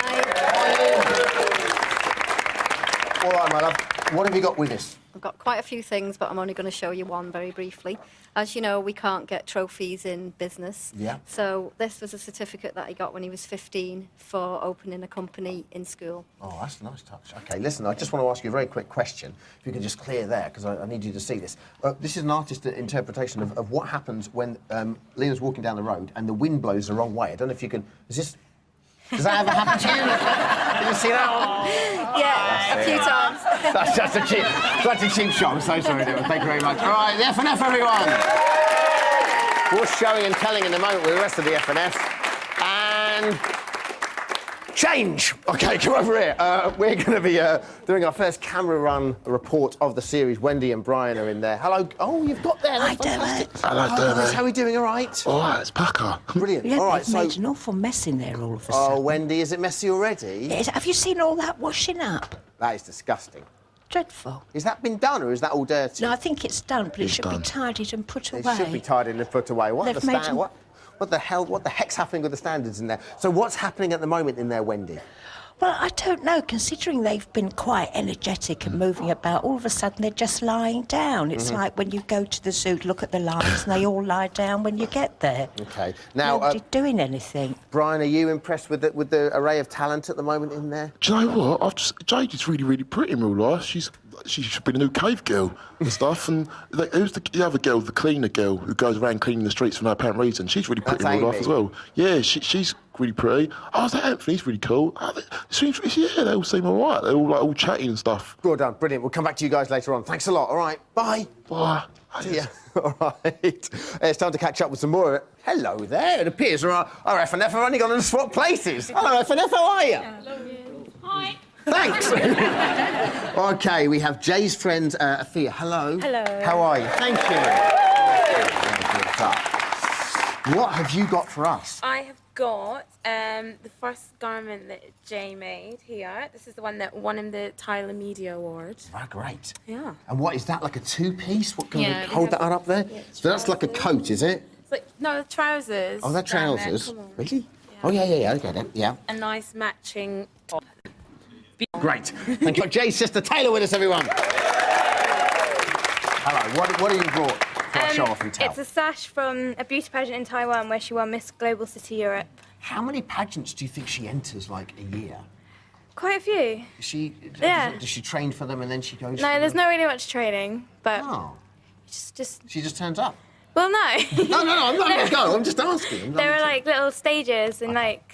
Speaker 1: All right, my love. What have you got with us?
Speaker 23: I've got quite a few things, but I'm only going to show you one very briefly. As you know, we can't get trophies in business.
Speaker 1: Yeah.
Speaker 23: So this was a certificate that he got when he was 15 for opening a company in school.
Speaker 1: Oh, that's a nice touch. OK, listen, I just want to ask you a very quick question. If you can just clear there, because I need you to see this. This is an artist's interpretation of what happens when Liam's walking down the road and the wind blows the wrong way. I don't know if you can... Does that ever happen to you? Did you see that one?
Speaker 23: Yeah, a few times.
Speaker 1: That's just a cheap shot. I'm so sorry, Deborah. Thank you very much. All right, the F&F, everyone. More showing and telling in a moment with the rest of the F&F. And... change! OK, come over here. We're going to be doing our first camera run report of the series. Wendy and Brian are in there. Hello. Oh, you've got there. That's fantastic.
Speaker 24: Hello, Dermot.
Speaker 1: How are we doing? All right?
Speaker 24: All right, it's Packer.
Speaker 1: Brilliant.
Speaker 25: Yeah,
Speaker 1: all right,
Speaker 25: they've made an awful mess in there all of a
Speaker 1: Oh,
Speaker 25: sudden.
Speaker 1: Wendy, is it messy already?
Speaker 25: Yes, have you seen all that washing up?
Speaker 1: That is disgusting.
Speaker 25: Dreadful.
Speaker 1: Has that been done, or is that all dirty?
Speaker 25: No, I think it's done, but it should
Speaker 1: done.
Speaker 25: be tidied and put
Speaker 1: It
Speaker 25: away.
Speaker 1: should be tidied and put away. What
Speaker 25: They've
Speaker 1: the
Speaker 25: made them-
Speaker 1: What the hell? What the heck's happening with the standards in there? So what's happening at the moment in there, Wendy?
Speaker 25: Well, I don't know, considering they've been quite energetic and moving about, all of a sudden they're just lying down. It's like when you go to the zoo to look at the lions and they all lie down when you get there.
Speaker 1: OK. Now,
Speaker 25: Nobody doing anything.
Speaker 1: Brian, are you impressed with the array of talent at the moment in there?
Speaker 24: Do you know what? Jade is really, really pretty in real life. She should be the new cave girl and stuff. And who's the other girl, the cleaner girl, who goes around cleaning the streets for no apparent reason? She's really pretty in real life
Speaker 1: Amy.
Speaker 24: as well. Yeah, she's really pretty. Oh, that Anthony's really cool. Yeah, they all seem all right. They're all chatty and stuff.
Speaker 1: Well done, brilliant. We'll come back to you guys later on. Thanks a lot. All right, bye.
Speaker 24: Bye.
Speaker 1: See ya. All right. It's time to catch up with some more. Hello there. It appears our F&F have only gone and swapped places. Hello, F&F. How are you?
Speaker 19: Hi.
Speaker 1: Thanks. OK, we have Jay's friend, Afia. Hello.
Speaker 21: Hello.
Speaker 1: How are you? Thank you. What have you got for us?
Speaker 26: I have got the first garment that Jay made here. This is the one that won him the Tyler Media Award.
Speaker 1: Ah, great.
Speaker 26: Yeah.
Speaker 1: And what is that, like a two-piece? What can
Speaker 26: Yeah,
Speaker 1: we
Speaker 26: they
Speaker 1: hold
Speaker 26: have-
Speaker 1: that up there?
Speaker 26: yeah,
Speaker 1: So that's like a coat, is it?
Speaker 26: It's like, no, trousers.
Speaker 1: Oh, they're
Speaker 26: down there,
Speaker 1: trousers.
Speaker 26: come on.
Speaker 1: Really? Oh, yeah, okay then. Yeah.
Speaker 26: A nice matching top.
Speaker 1: Great. Thank you. Jay's sister Taylor with us, everyone. Hello. What have you brought for our show off and tell?
Speaker 27: It's a sash from a beauty pageant in Taiwan where she won Miss Global City Europe.
Speaker 1: How many pageants do you think she enters, like, a year?
Speaker 27: Quite a few. Yeah.
Speaker 1: Does she train for them and then she goes?
Speaker 27: No,
Speaker 1: for
Speaker 27: there's
Speaker 1: them?
Speaker 27: not really much training, but just.
Speaker 1: She just turns up.
Speaker 27: Well, no.
Speaker 1: No, I'm not going to go. I'm just asking.
Speaker 27: There are like little stages and like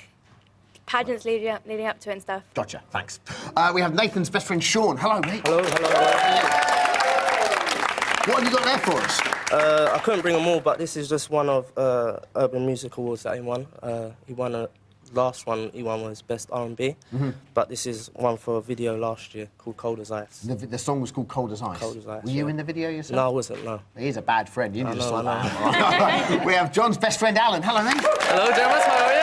Speaker 27: pageants leading up to it and stuff.
Speaker 1: Gotcha, thanks. We have Nathan's best friend, Sean. Hello, mate.
Speaker 2: Hello.
Speaker 1: What have you got there for us?
Speaker 2: I couldn't bring them all, but this is just one of Urban Music Awards that he won. He won a last one he won was Best R&B, but this is one for a video last year called Cold as Ice.
Speaker 1: The song was called Cold as Ice?
Speaker 2: Cold as Ice,
Speaker 1: Were you in the video yourself?
Speaker 2: No, I wasn't, no.
Speaker 1: He's a bad friend, you need to sort that out. We have John's best friend, Alan. Hello, mate.
Speaker 6: Hello, Dermot, how are you?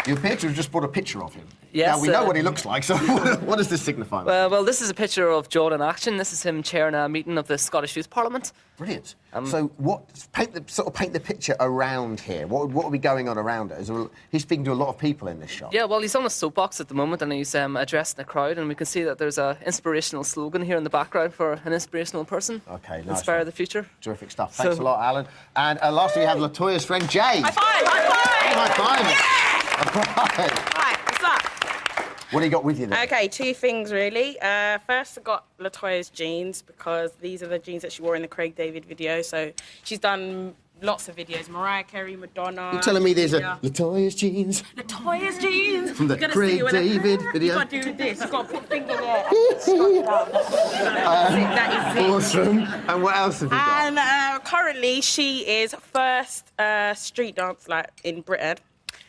Speaker 1: You appear to have just brought a picture of him.
Speaker 6: Yes.
Speaker 1: Now, we know what he looks like, so what does this signify?
Speaker 6: Well, this is a picture of John in action. This is him chairing a meeting of the Scottish Youth Parliament.
Speaker 1: Brilliant. So paint the picture around here. What will be going on around it? He's speaking to a lot of people in this shot.
Speaker 6: Yeah, well, he's on a soapbox at the moment and he's addressing a crowd, and we can see that there's an inspirational slogan here in the background for an inspirational person.
Speaker 1: Okay, nice.
Speaker 6: Inspire the future.
Speaker 1: Terrific stuff. Thanks a lot, Alan. And lastly, we have Latoya's friend, Jay.
Speaker 7: High five! High five!
Speaker 1: High five!
Speaker 7: Right, what's up?
Speaker 1: What do you got with you then?
Speaker 7: Okay, two things really. First, I got Latoya's jeans because these are the jeans that she wore in the Craig David video. So she's done lots of videos. Mariah Carey, Madonna.
Speaker 1: You're telling me there's a Latoya's jeans?
Speaker 7: Latoya's jeans.
Speaker 1: From the Craig David video?
Speaker 7: You've got to do this. You've got to put finger there. That is it.
Speaker 1: Awesome. And what else have you got?
Speaker 7: And currently, she is first street dance in Britain.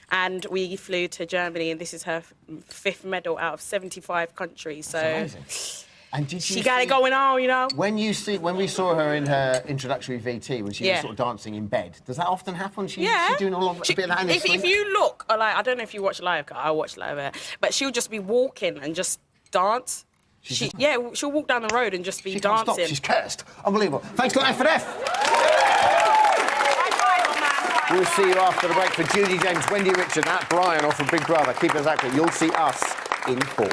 Speaker 7: And we flew to Germany, and this is her 5th medal out of 75 countries. So
Speaker 1: amazing. And did
Speaker 7: she got it going on, you know.
Speaker 1: When we saw her in her introductory VT, when she was sort of dancing in bed, does that often happen? She's doing a bit of that in
Speaker 7: if you look, I don't know if you watch live, I watch live, but she'll just be walking and just dance. She'll walk down the road and just be dancing.
Speaker 1: Stop. She's cursed. Unbelievable. Thanks a lot, F&F. We'll see you after the break for Judy James, Wendy Richard, and Brian off of Big Brother. Keep us active. You'll see us in 4.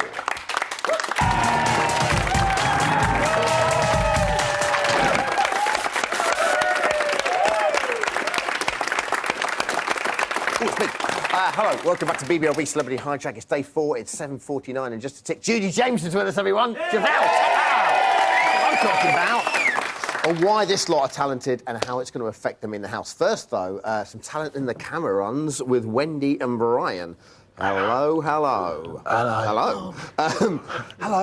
Speaker 1: Hello, welcome back to BBLB Celebrity Hijack. It's day 4, it's 7:49, and just a tick. Judy James is with us, everyone. Giselle! That's what I'm talking about. On why this lot are talented and how it's going to affect them in the house. First, though, some talent in the camera runs with Wendy and Brian. Hello. Hello,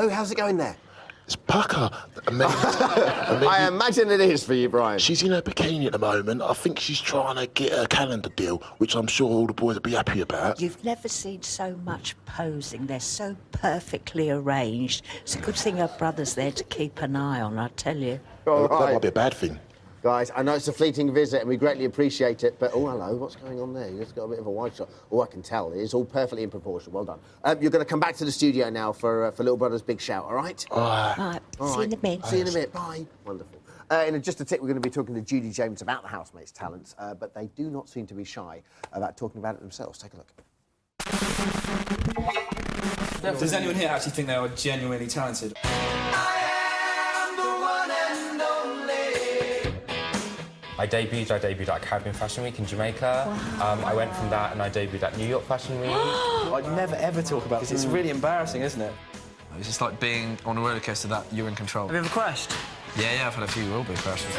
Speaker 1: how's it going there?
Speaker 24: It's pucker.
Speaker 1: I imagine it is for you, Brian.
Speaker 24: She's in her bikini at the moment. I think she's trying to get a calendar deal, which I'm sure all the boys will be happy about.
Speaker 25: You've never seen so much posing. They're so perfectly arranged. It's a good thing her brother's there to keep an eye on, I tell you.
Speaker 1: All right.
Speaker 24: That might be a bad thing.
Speaker 1: Guys, I know it's a fleeting visit and we greatly appreciate it, but, oh, hello, what's going on there? You've just got a bit of a wide shot. Oh, I can tell. It's all perfectly in proportion. Well done. You're going to come back to the studio now for Little Brother's Big Shout, all right?
Speaker 24: All right.
Speaker 25: See you in a minute.
Speaker 1: See you in a minute. Bye. Wonderful. In just a tick, we're going to be talking to Judy James about the housemates' talents, but they do not seem to be shy about talking about it themselves. Take a look.
Speaker 8: Does anyone here actually think they are genuinely talented?
Speaker 9: I debuted at Caribbean Fashion Week in Jamaica.
Speaker 8: Wow.
Speaker 9: I went from that and I debuted at New York Fashion Week.
Speaker 8: I'd never ever talk about this. It's really embarrassing, isn't it?
Speaker 11: It's just like being on a roller coaster that you're in control.
Speaker 8: Have you ever crashed?
Speaker 11: Yeah, I've had a few real big crashes.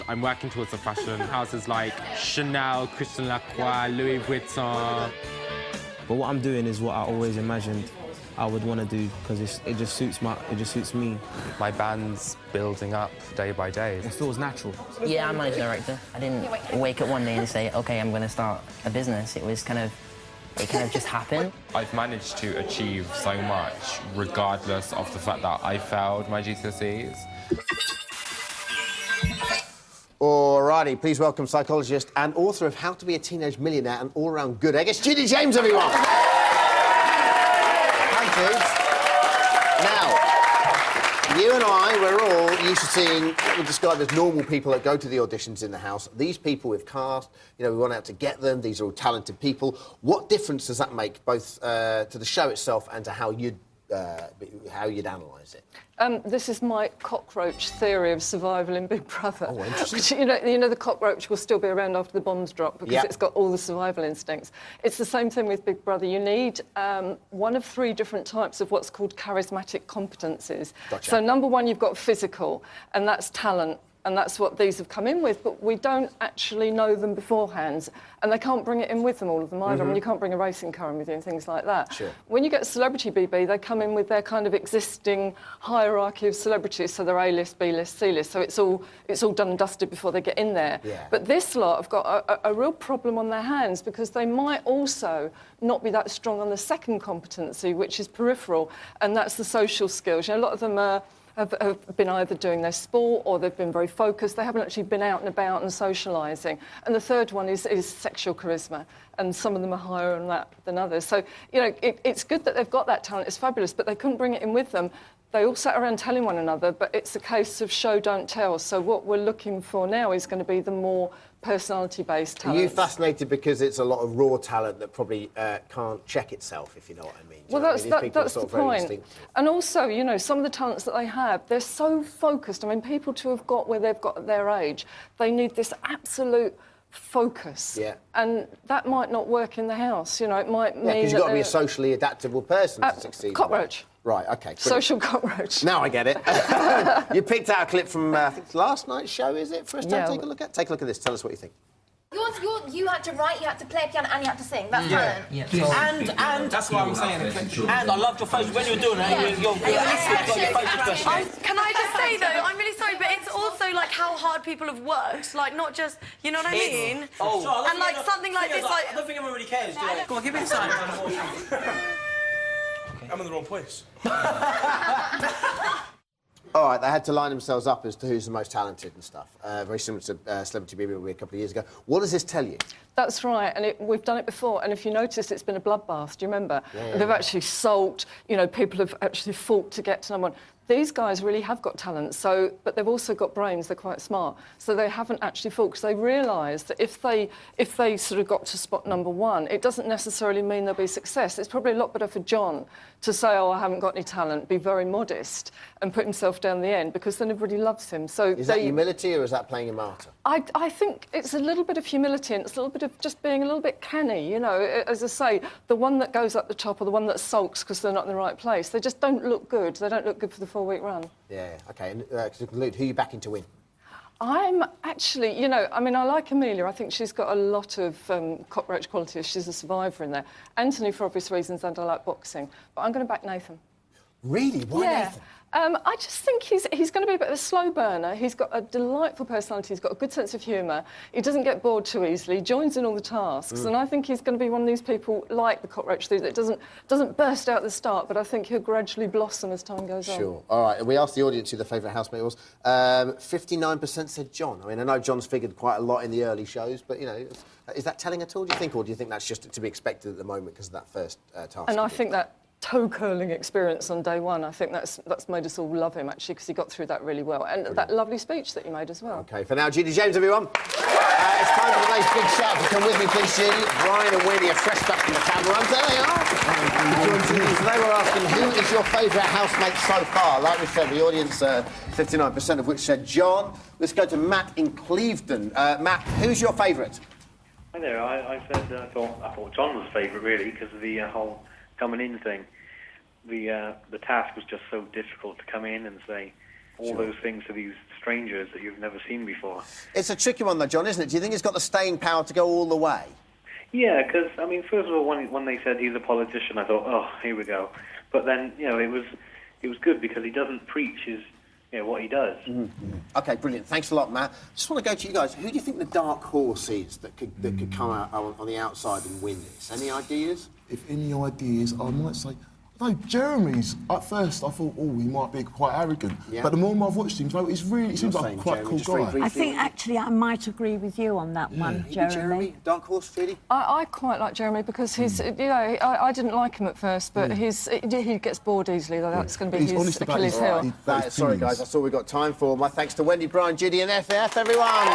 Speaker 13: I'm working towards the fashion houses like Chanel, Christian Lacroix, Louis Vuitton.
Speaker 14: But what I'm doing is what I always imagined I would want to do because it just suits me.
Speaker 9: My band's building up day by day.
Speaker 14: It feels natural.
Speaker 28: Yeah, I'm managing director. I didn't wake up one day and say, OK, I'm going to start a business. It kind of just happened.
Speaker 9: I've managed to achieve so much regardless of the fact that I failed my GCSEs.
Speaker 1: Alrighty, please welcome psychologist and author of How to Be a Teenage Millionaire and All-Round Good Egg. It's Judy James, everyone! Now, you and I, we're all used to seeing what we describe as normal people that go to the auditions in the house. These people we've cast, we went out to get them. These are all talented people. What difference does that make, both to the show itself and to how you'd analyse it?
Speaker 29: This is my cockroach theory of survival in Big Brother.
Speaker 1: Oh, interesting.
Speaker 29: Which, you know the cockroach will still be around after the bombs drop because it's got all the survival instincts. It's the same thing with Big Brother. You need one of 3 different types of what's called charismatic competencies.
Speaker 1: Gotcha.
Speaker 29: So number 1, you've got physical, and that's talent. And that's what these have come in with, but we don't actually know them beforehand. And they can't bring it in with them, all of them either. I mean, you can't bring a racing car in with you and things like that.
Speaker 1: Sure.
Speaker 29: When you get a celebrity BB, they come in with their kind of existing hierarchy of celebrities, so they're A-list, B-list, C-list, so it's all done and dusted before they get in there.
Speaker 1: Yeah.
Speaker 29: But this lot have got a real problem on their hands because they might also not be that strong on the second competency, which is peripheral, and that's the social skills. You know, a lot of them have been either doing their sport or they've been very focused. They haven't actually been out and about and socialising. And the third one is sexual charisma, and some of them are higher on that than others. So, you know, it's good that they've got that talent. It's fabulous, but they couldn't bring it in with them. They all sat around telling one another, but it's a case of show, don't tell. So what we're looking for now is going to be the more personality-based talent.
Speaker 1: Are you fascinated because it's a lot of raw talent that probably can't check itself, if you know what I mean?
Speaker 29: Well, that's the point. And also, you know, some of the talents that they have, they're so focused. I mean, people to have got where they've got at their age, they need this absolute focus.
Speaker 1: Yeah.
Speaker 29: And that might not work in the house, you know, it might mean...
Speaker 1: Yeah, because you've got to be a socially adaptable person to succeed.
Speaker 29: Cockroach.
Speaker 1: Right, OK. Brilliant.
Speaker 29: Social cockroach.
Speaker 1: Now I get it. You picked out a clip from, I think, last night's show, is it, for us to take a look at? Take a look at this. Tell us what you think.
Speaker 3: You had to write, you had to play piano, and you had to sing. That's talent.
Speaker 4: Yeah. And that's what I'm saying. And I loved your face when you were doing it. You're
Speaker 5: Can I just say though, I'm really sorry, but it's also like how hard people have worked. Like not just, you know what I mean?
Speaker 4: Oh.
Speaker 5: And like something like this, like.
Speaker 4: I don't think anyone really cares. Come on, give me the sign. I'm in the wrong place.
Speaker 1: All right, they had to line themselves up as to who's the most talented and stuff. Very similar to Celebrity BBLB a couple of years ago. What does this tell you?
Speaker 29: That's right, and we've done it before, and if you notice, it's been a bloodbath, do you remember? Yeah. They've actually sulked, you know, people have actually fought to get to number one. These guys really have got talent, but they've also got brains, they're quite smart, so they haven't actually fought, because they realise that if they sort of got to spot number one, it doesn't necessarily mean there'll be success. It's probably a lot better for John to say, oh, I haven't got any talent, be very modest, and put himself down the end, because then everybody loves him. So
Speaker 1: is that humility, or is that playing a martyr?
Speaker 29: I think it's a little bit of humility, and it's a little bit of just being a little bit canny, you know. As I say, the one that goes up the top or the one that sulks because they're not in the right place, they just don't look good. They don't look good for the 4-week run.
Speaker 1: Yeah, OK. And to conclude, who are you backing to win?
Speaker 29: I'm actually, you know, I mean, I like Amelia. I think she's got a lot of cockroach qualities. She's a survivor in there. Anthony, for obvious reasons, and I like boxing. But I'm going to back Nathan.
Speaker 1: Really? Why Nathan?
Speaker 29: I just think he's going to be a bit of a slow burner. He's got a delightful personality. He's got a good sense of humour. He doesn't get bored too easily. He joins in all the tasks. And I think he's going to be one of these people like the cockroach that doesn't burst out at the start, but I think he'll gradually blossom as time goes on.
Speaker 1: Sure. All right. We asked the audience who their favourite housemate was. 59% said John. I mean, I know John's figured quite a lot in the early shows, but, you know, is that telling at all, do you think? Or do you think that's just to be expected at the moment because of that first task?
Speaker 29: And I think that toe-curling experience on day one, I think that's made us all love him, actually, because he got through that really well. And that lovely speech that you made as well.
Speaker 1: OK, for now, Judy James, everyone. It's time for a nice big shout to come with me, please, Judy. Brian and Winnie are fresh back from the camera runs. There they are. Today we're asking, who is your favourite housemate so far? Like we said, the audience, 59% of which said John. Let's go to Matt in Clevedon. Matt, who's your favourite?
Speaker 10: Hi there. I said I thought John was favourite, really, because of the whole coming in thing. The task was just so difficult to come in and say all those things to these strangers that you've never seen before.
Speaker 1: It's a tricky one, though, John, isn't it? Do you think it's got the staying power to go all the way?
Speaker 10: Yeah, because, I mean, first of all, when they said he's a politician, I thought, oh, here we go. But then, you know, it was good because he doesn't preach what he does.
Speaker 1: OK, brilliant. Thanks a lot, Matt. Just want to go to you guys. Who do you think the dark horse is that could come out on the outside and win this? Any ideas?
Speaker 24: If any ideas, I might say... No, Jeremy's, at first, I thought, oh, he might be quite arrogant. Yeah. But the more I've watched him, he seems like quite a cool guy.
Speaker 25: I think, actually, I might agree with you on that one, Jeremy.
Speaker 1: Dark horse, really?
Speaker 29: I quite like Jeremy because he's, you know, I didn't like him at first, but he gets bored easily, though. That's going to be his Achilles heel.
Speaker 1: Sorry, guys, that's all we've got time for. My thanks to Wendy, Brian, Judy and FF, everyone.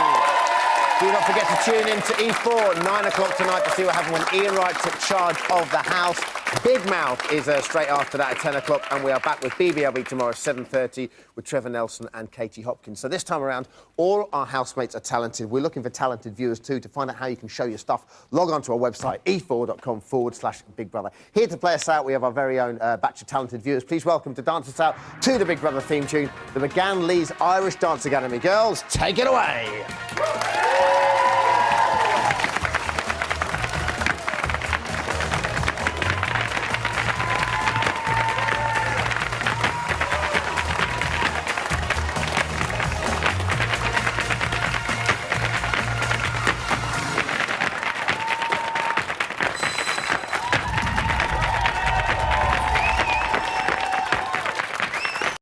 Speaker 1: Do not forget to tune in to E4 at 9 o'clock tonight to see what happened when Ian Wright took charge of the house. Big Mouth is straight after that at 10 o'clock, and we are back with BBLB tomorrow at 7:30 with Trevor Nelson and Katie Hopkins. So this time around, all our housemates are talented. We're looking for talented viewers too. To find out how you can show your stuff, log on to our website, e4.com/Big Brother. Here to play us out, we have our very own batch of talented viewers. Please welcome to dance us out to the Big Brother theme tune, the McGann Lee's Irish Dance Academy. Girls, take it away.